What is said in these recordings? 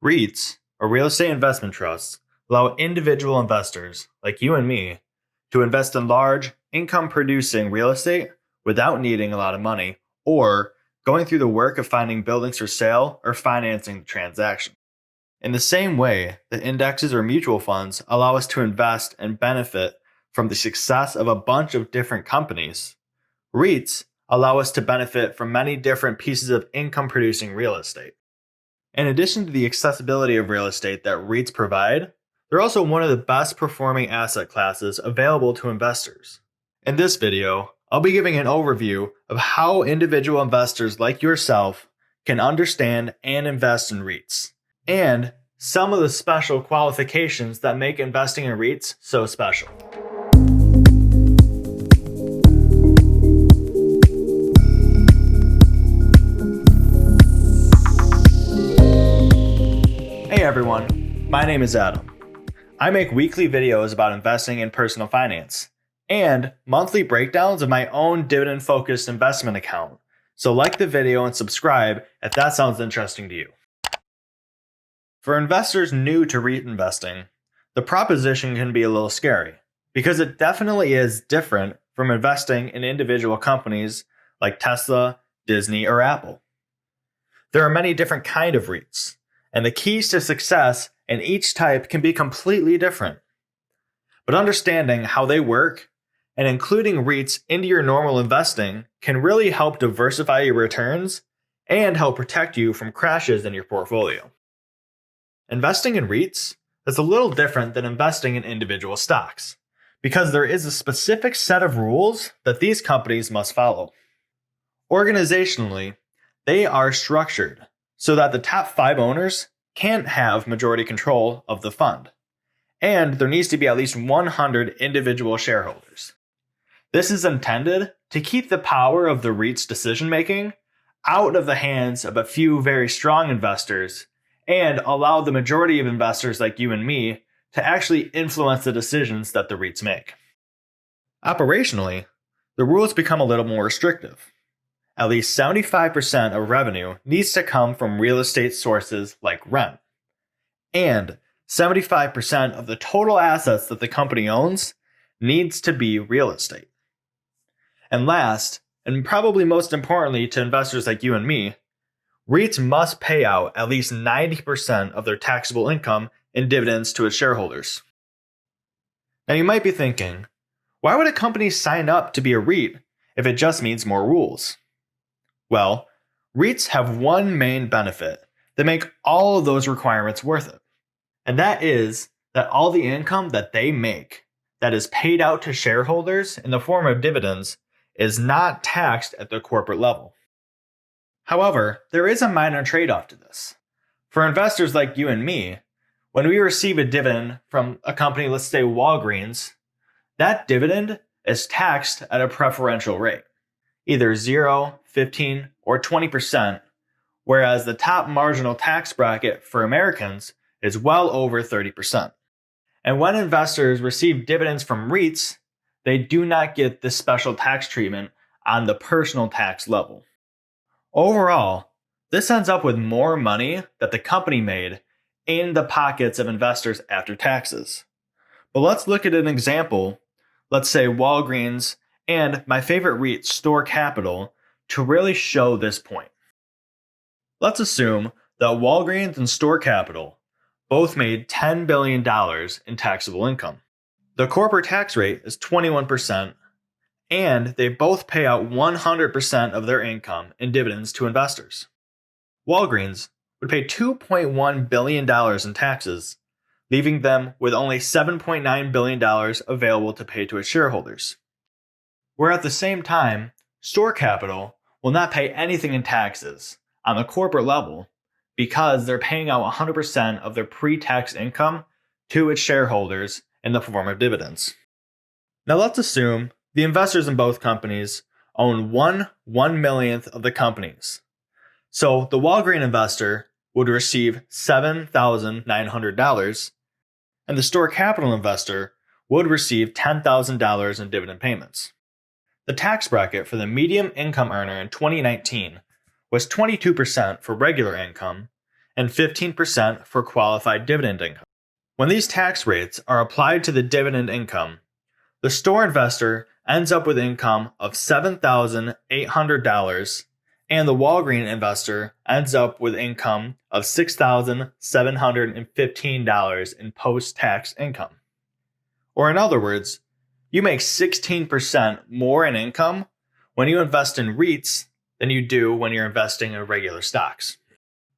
REITs, or real estate investment trusts, allow individual investors, like you and me, to invest in large, income-producing real estate without needing a lot of money or going through the work of finding buildings for sale or financing the transaction. In the same way that indexes or mutual funds allow us to invest and benefit from the success of a bunch of different companies, REITs allow us to benefit from many different pieces of income-producing real estate. In addition to the accessibility of real estate that REITs provide, they're also one of the best performing asset classes available to investors. In this video, I'll be giving an overview of how individual investors like yourself can understand and invest in REITs, and some of the special qualifications that make investing in REITs so special. Hey everyone, my name is Adam. I make weekly videos about investing in personal finance and monthly breakdowns of my own dividend-focused investment account. So like the video and subscribe if that sounds interesting to you. For investors new to REIT investing, the proposition can be a little scary because it definitely is different from investing in individual companies like Tesla, Disney, or Apple. There are many different kinds of REITs, and the keys to success in each type can be completely different. But understanding how they work and including REITs into your normal investing can really help diversify your returns and help protect you from crashes in your portfolio. Investing in REITs is a little different than investing in individual stocks because there is a specific set of rules that these companies must follow. Organizationally, they are structured so that the top 5 owners can't have majority control of the fund, and there needs to be at least 100 individual shareholders. This is intended to keep the power of the REIT's decision-making out of the hands of a few very strong investors and allow the majority of investors like you and me to actually influence the decisions that the REITs make. Operationally, the rules become a little more restrictive. At least 75% of revenue needs to come from real estate sources like rent. And 75% of the total assets that the company owns needs to be real estate. And last, and probably most importantly to investors like you and me, REITs must pay out at least 90% of their taxable income in dividends to its shareholders. Now you might be thinking, why would a company sign up to be a REIT if it just means more rules? Well, REITs have one main benefit that make all of those requirements worth it. And that is that all the income that they make that is paid out to shareholders in the form of dividends is not taxed at the corporate level. However, there is a minor trade-off to this. For investors like you and me, when we receive a dividend from a company, let's say Walgreens, that dividend is taxed at a preferential rate, either 0, 15, or 20%, whereas the top marginal tax bracket for Americans is well over 30%. And when investors receive dividends from REITs, they do not get this special tax treatment on the personal tax level. Overall, this ends up with more money that the company made in the pockets of investors after taxes. But let's look at an example, let's say Walgreens and my favorite REIT, Store Capital, to really show this point. Let's assume that Walgreens and Store Capital both made $10 billion in taxable income. The corporate tax rate is 21%, and they both pay out 100% of their income in dividends to investors. Walgreens would pay $2.1 billion in taxes, leaving them with only $7.9 billion available to pay to its shareholders. Where at the same time, Store Capital will not pay anything in taxes on the corporate level because they're paying out 100% of their pre-tax income to its shareholders in the form of dividends. Now let's assume the investors in both companies own 1/1,000,000th of the companies. So the Walgreens investor would receive $7,900, and the Store Capital investor would receive $10,000 in dividend payments. The tax bracket for the median income earner in 2019 was 22% for regular income and 15% for qualified dividend income. When these tax rates are applied to the dividend income, the store investor ends up with income of $7,800, and the Walgreens investor ends up with income of $6,715 in post-tax income. Or in other words, you make 16% more in income when you invest in REITs than you do when you're investing in regular stocks.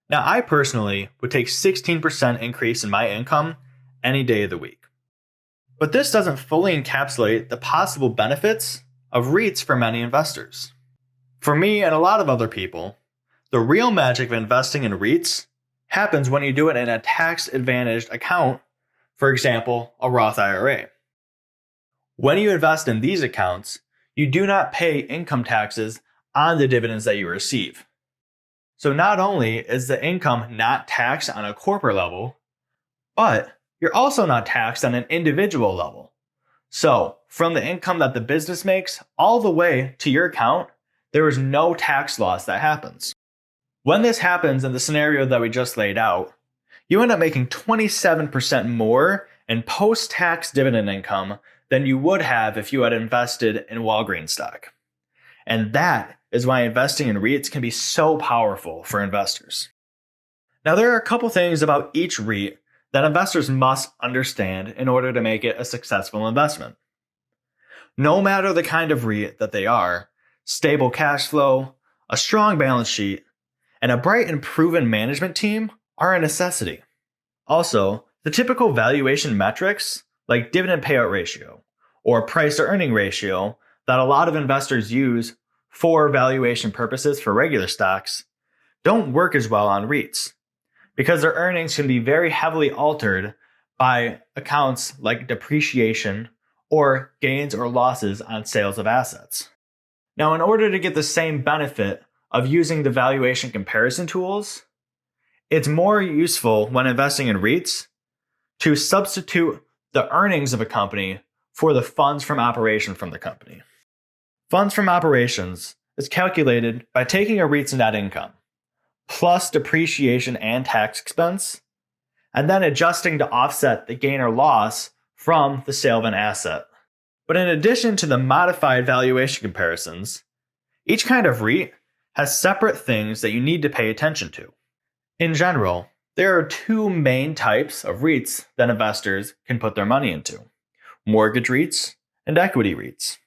Now, I personally would take 16% increase in my income any day of the week. But this doesn't fully encapsulate the possible benefits of REITs for many investors. For me and a lot of other people, the real magic of investing in REITs happens when you do it in a tax-advantaged account, for example, a Roth IRA. When you invest in these accounts, you do not pay income taxes on the dividends that you receive. So not only is the income not taxed on a corporate level, but you're also not taxed on an individual level. So from the income that the business makes all the way to your account, there is no tax loss that happens. When this happens in the scenario that we just laid out, you end up making 27% more in post-tax dividend income than you would have if you had invested in Walgreens stock. And that is why investing in REITs can be so powerful for investors. Now, there are a couple things about each REIT that investors must understand in order to make it a successful investment. No matter the kind of REIT that they are, stable cash flow, a strong balance sheet, and a bright and proven management team are a necessity. Also, the typical valuation metrics like dividend payout ratio or price to earning ratio that a lot of investors use for valuation purposes for regular stocks don't work as well on REITs because their earnings can be very heavily altered by accounts like depreciation or gains or losses on sales of assets. Now, in order to get the same benefit of using the valuation comparison tools, it's more useful when investing in REITs to substitute the earnings of a company for the funds from operation from the company. Funds from operations is calculated by taking a REIT's net income plus depreciation and tax expense, and then adjusting to offset the gain or loss from the sale of an asset. But in addition to the modified valuation comparisons, each kind of REIT has separate things that you need to pay attention to. In general, there are two main types of REITs that investors can put their money into: mortgage REITs and equity REITs.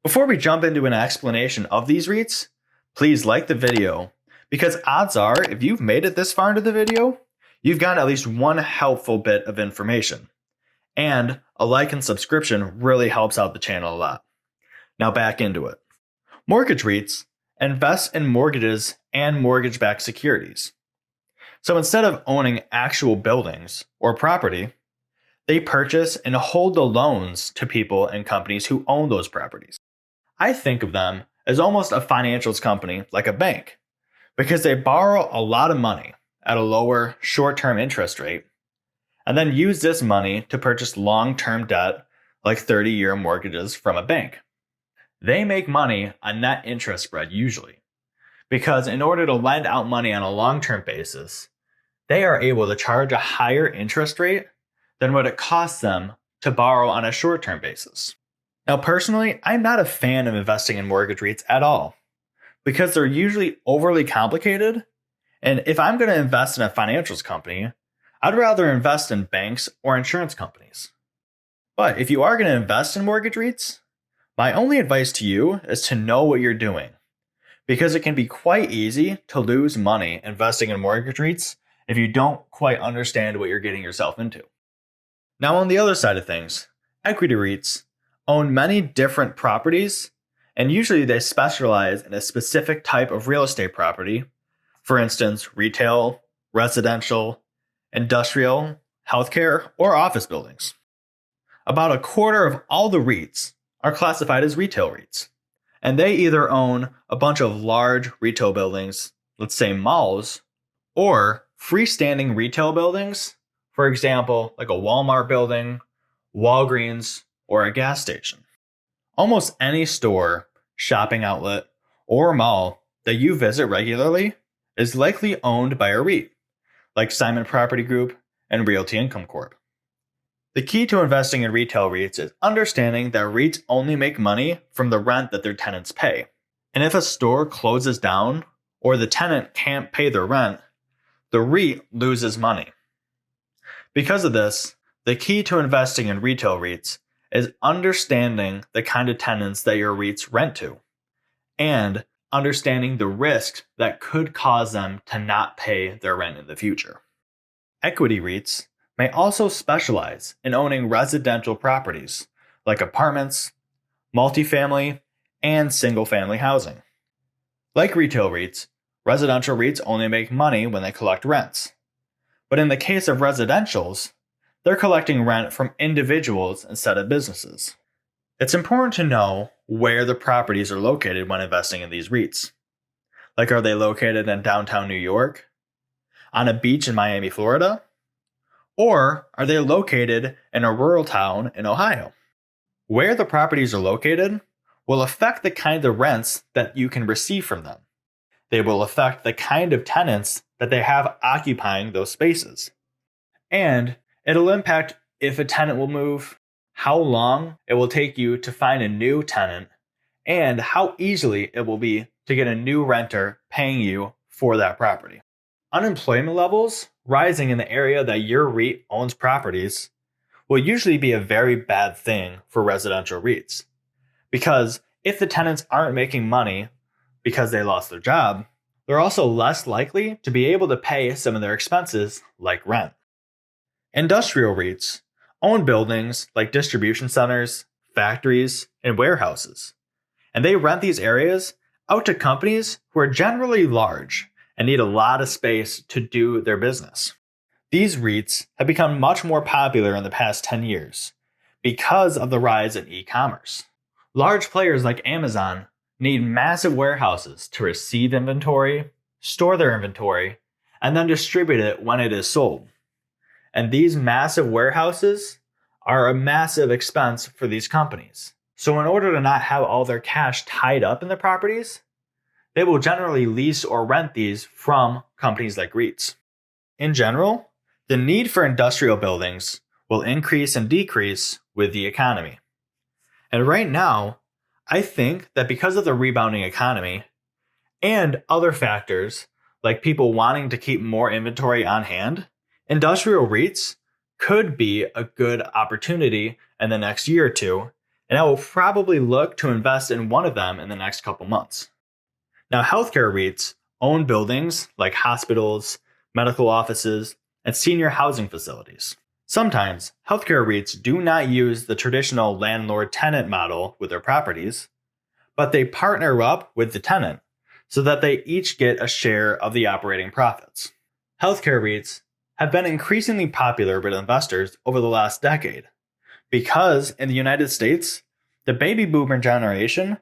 Before we jump into an explanation of these REITs, please like the video, because odds are if you've made it this far into the video, you've gotten at least one helpful bit of information. And a like and subscription really helps out the channel a lot. Now back into it. Mortgage REITs invest in mortgages and mortgage-backed securities. So instead of owning actual buildings or property, they purchase and hold the loans to people and companies who own those properties. I think of them as almost a financials company like a bank, because they borrow a lot of money at a lower short-term interest rate, and then use this money to purchase long-term debt like 30-year mortgages from a bank. They make money on net interest spread usually, because in order to lend out money on a long-term basis, they are able to charge a higher interest rate than what it costs them to borrow on a short-term basis. Now personally, I'm not a fan of investing in mortgage REITs at all, because they're usually overly complicated, and if I'm going to invest in a financials company, I'd rather invest in banks or insurance companies. But if you are going to invest in mortgage REITs, my only advice to you is to know what you're doing, because it can be quite easy to lose money investing in mortgage REITs if you don't quite understand what you're getting yourself into. Now, on the other side of things, equity REITs own many different properties, and usually they specialize in a specific type of real estate property, for instance, retail, residential, industrial, healthcare, or office buildings. About a quarter of all the REITs are classified as retail REITs, and they either own a bunch of large retail buildings, let's say malls, or freestanding retail buildings, for example, like a Walmart building, Walgreens, or a gas station. Almost any store, shopping outlet, or mall that you visit regularly is likely owned by a REIT, like Simon Property Group and Realty Income Corp. The key to investing in retail REITs is understanding that REITs only make money from the rent that their tenants pay. And if a store closes down or the tenant can't pay their rent, the REIT loses money. Because of this, the key to investing in retail REITs is understanding the kind of tenants that your REITs rent to and understanding the risks that could cause them to not pay their rent in the future. Equity REITs may also specialize in owning residential properties like apartments, multifamily, and single-family housing. Like retail REITs, residential REITs only make money when they collect rents. But in the case of residentials, they're collecting rent from individuals instead of businesses. It's important to know where the properties are located when investing in these REITs. Like, are they located in downtown New York, on a beach in Miami, Florida, or are they located in a rural town in Ohio? Where the properties are located will affect the kind of rents that you can receive from them. They will affect the kind of tenants that they have occupying those spaces. And it'll impact if a tenant will move, how long it will take you to find a new tenant, and how easily it will be to get a new renter paying you for that property. Unemployment levels rising in the area that your REIT owns properties will usually be a very bad thing for residential REITs. Because if the tenants aren't making money because they lost their job, they're also less likely to be able to pay some of their expenses like rent. Industrial REITs own buildings like distribution centers, factories, and warehouses, and they rent these areas out to companies who are generally large and need a lot of space to do their business. These REITs have become much more popular in the past 10 years because of the rise in e-commerce. Large players like Amazon need massive warehouses to receive inventory, store their inventory, and then distribute it when it is sold. And these massive warehouses are a massive expense for these companies. So in order to not have all their cash tied up in the properties, they will generally lease or rent these from companies like REITs. In general, the need for industrial buildings will increase and decrease with the economy. And right now, I think that because of the rebounding economy and other factors like people wanting to keep more inventory on hand, industrial REITs could be a good opportunity in the next year or two, and I will probably look to invest in one of them in the next couple months. Now, healthcare REITs own buildings like hospitals, medical offices, and senior housing facilities. Sometimes, healthcare REITs do not use the traditional landlord-tenant model with their properties, but they partner up with the tenant so that they each get a share of the operating profits. Healthcare REITs have been increasingly popular with investors over the last decade because in the United States, the baby boomer generation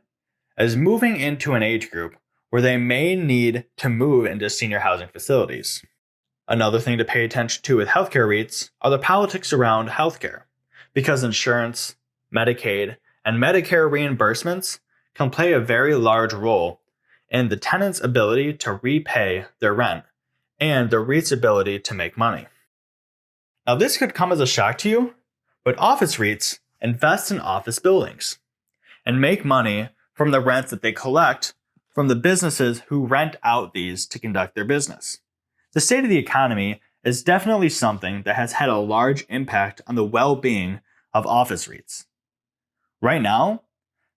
is moving into an age group where they may need to move into senior housing facilities. Another thing to pay attention to with healthcare REITs are the politics around healthcare, because insurance, Medicaid, and Medicare reimbursements can play a very large role in the tenant's ability to repay their rent and the REIT's ability to make money. Now, this could come as a shock to you, but office REITs invest in office buildings and make money from the rents that they collect from the businesses who rent out these to conduct their business. The state of the economy is definitely something that has had a large impact on the well-being of office REITs. Right now,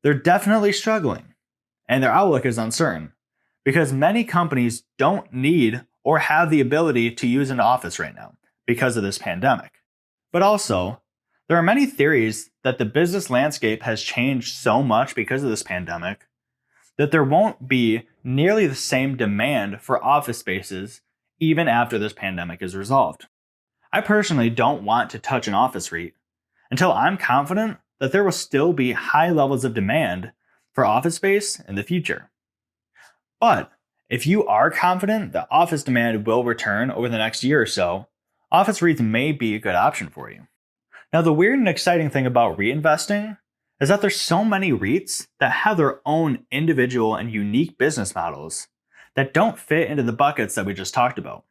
they're definitely struggling, and their outlook is uncertain because many companies don't need or have the ability to use an office right now because of this pandemic. But also, there are many theories that the business landscape has changed so much because of this pandemic that there won't be nearly the same demand for office spaces even after this pandemic is resolved. I personally don't want to touch an office REIT until I'm confident that there will still be high levels of demand for office space in the future. But if you are confident that office demand will return over the next year or so, office REITs may be a good option for you. Now, the weird and exciting thing about reinvesting is that there's so many REITs that have their own individual and unique business models that don't fit into the buckets that we just talked about.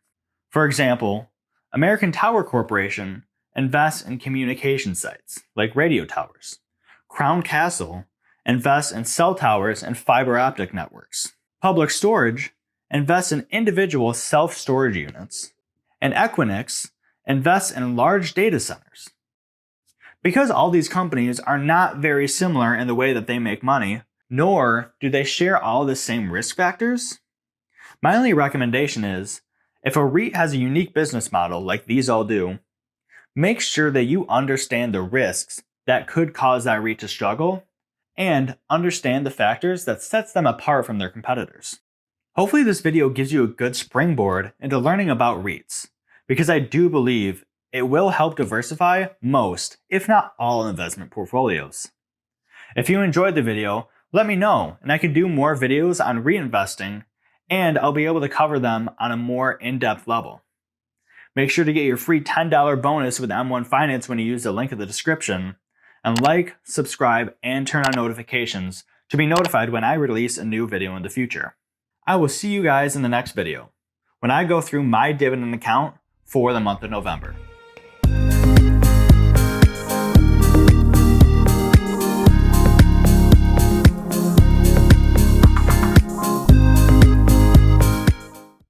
For example, American Tower Corporation invests in communication sites like radio towers. Crown Castle invests in cell towers and fiber optic networks. Public Storage invests in individual self-storage units. And Equinix invests in large data centers. Because all these companies are not very similar in the way that they make money, nor do they share all the same risk factors, my only recommendation is, if a REIT has a unique business model like these all do, make sure that you understand the risks that could cause that REIT to struggle and understand the factors that sets them apart from their competitors. Hopefully this video gives you a good springboard into learning about REITs, because I do believe it will help diversify most, if not all, investment portfolios. If you enjoyed the video, let me know, and I can do more videos on reinvesting, and I'll be able to cover them on a more in-depth level. Make sure to get your free $10 bonus with M1 Finance when you use the link in the description, and like, subscribe, and turn on notifications to be notified when I release a new video in the future. I will see you guys in the next video, when I go through my dividend account for the month of November.